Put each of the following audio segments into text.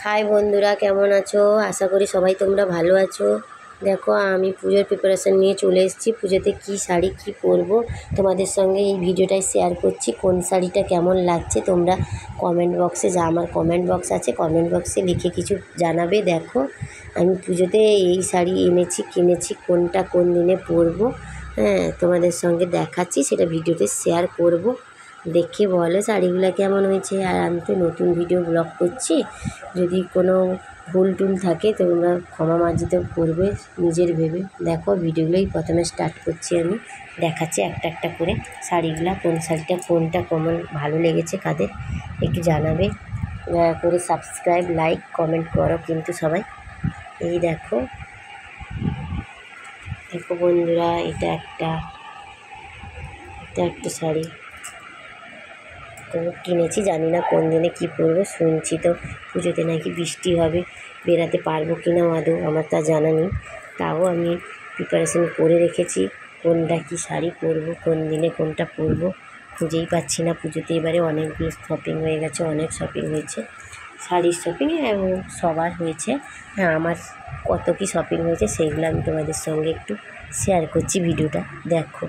High বন্ধুরা, কেমন আছো? আশা করি সবাই তোমরা ভালো আছো। দেখো, আমি পুজোর প্রিপারেশান নিয়ে চলে এসেছি। পুজোতে কী শাড়ি কী পরবো তোমাদের সঙ্গে এই ভিডিওটাই শেয়ার করছি। কোন শাড়িটা কেমন লাগছে তোমরা কমেন্ট বক্সে, আমার কমেন্ট বক্স আছে, কমেন্ট বক্সে লিখে কিছু জানাবে। দেখো, আমি পুজোতে এই শাড়ি এনেছি, কিনেছি, কোনটা কোন দিনে পরবো তোমাদের সঙ্গে দেখাচ্ছি, সেটা ভিডিওতে শেয়ার করব। দেখে বলো শাড়িগুলো কেমন হয়েছে। আর আমি তো নতুন ভিডিও ব্লগ করছি, যদি কোনো ভুল টুল থাকে তোমরা ক্ষমা মার্জিত করবে নিজের ভেবে। দেখো, ভিডিওগুলোই প্রথমে স্টার্ট করছি, আমি দেখাচ্ছি একটা একটা করে শাড়িগুলো, কোন শাড়িটা কোনটা কেমন ভালো লেগেছে কাদের একটু জানাবে। দয়া করে সাবস্ক্রাইব, লাইক, কমেন্ট করো কিন্তু সবাই। এই দেখো দেখো বন্ধুরা, এটা একটা শাড়ি তো কিনেছি, জানি না কোন দিনে কী পরবো। শুনছি তো পুজোতে নাকি বৃষ্টি হবে, বেরাতে পারবো কি না আদৌ আমার তা জানা নেই। তাও আমি প্রিপারেশন করে রেখেছি কোনটা কী শাড়ি পরবো, কোন দিনে কোনটা পরবো খুঁজেই পাচ্ছি না। পুজোতে এবারে অনেকগুলো শপিং হয়ে গেছে, অনেক শপিং হয়েছে, শাড়ির শপিং এবং সবার হয়েছে। আমার কত কী শপিং হয়েছে সেইগুলো আমি তোমাদের সঙ্গে একটু শেয়ার করছি। ভিডিওটা দেখো,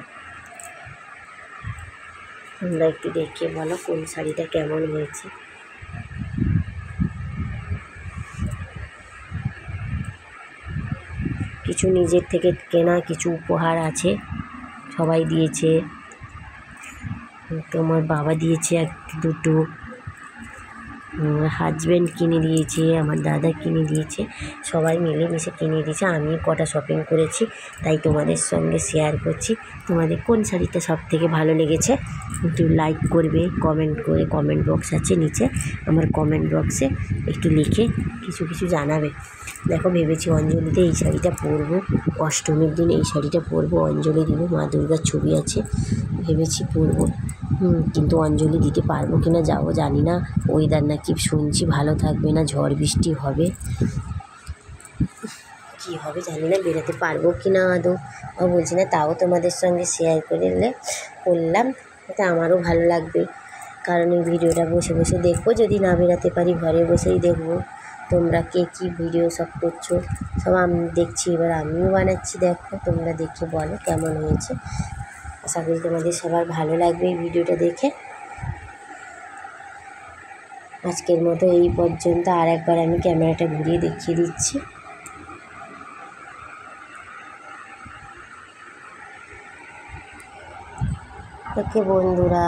তোমরা একটু দেখে বলো কোন শাড়িটা কেমন হয়েছে। কিছু নিজের থেকে কেনা, কিছু উপহার আছে, সবাই দিয়েছে। তোমার বাবা দিয়েছে দুটো, হাজব্যান্ড কিনে দিয়েছে, আমার দাদা কিনে দিয়েছে, সবাই মিলেমিশে কিনে দিয়েছে। আমি কটা শপিং করেছি তাই তোমাদের সঙ্গে শেয়ার করছি। তোমাদের কোন শাড়িটা সব থেকে ভালো লেগেছে একটু লাইক করবে, কমেন্ট করে, কমেন্ট বক্স আছে নিচে, আমার কমেন্ট বক্সে একটু লিখে কিছু জানাবে। দেখো, ভেবেছি অঞ্জলিতে এই শাড়িটা পরবো, অষ্টমীর দিন এই শাড়িটা পরবো, অঞ্জলি দিব, মা দুর্গার ছবি আছে, ভেবেছি পরবো। কিন্তু অঞ্জলি দিতে পারবো কি না যাবো জানি না। ওয়েদার নাকি শুনছি ভালো থাকবে না, ঝড় বৃষ্টি হবে, কী হবে জানি না, বেরোতে পারবো কি না আদৌ বলছি না। তাও তোমাদের সঙ্গে শেয়ার করলাম, এটা আমারও ভালো লাগবে, কারণ এই ভিডিওটা বসে বসে দেখবো। যদি না বেরাতে পারি ঘরে বসেই দেখবো। তোমরা কে কী ভিডিও সব করছো সব আমি দেখছি, এবার আমিও বানাচ্ছি। দেখো, তোমরা দেখে বলো কেমন হয়েছে। আশা করি তোমাদের সবার ভালো লাগবে এই ভিডিওটা দেখে। আজকের মতো এই পর্যন্ত। আর একবার আমি ক্যামেরাটা ঘুরিয়ে দেখিয়ে দিচ্ছি। ওকে বন্ধুরা,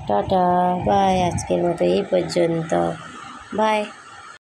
টাটা, বাই। আজকের মতো এই পর্যন্ত, বাই।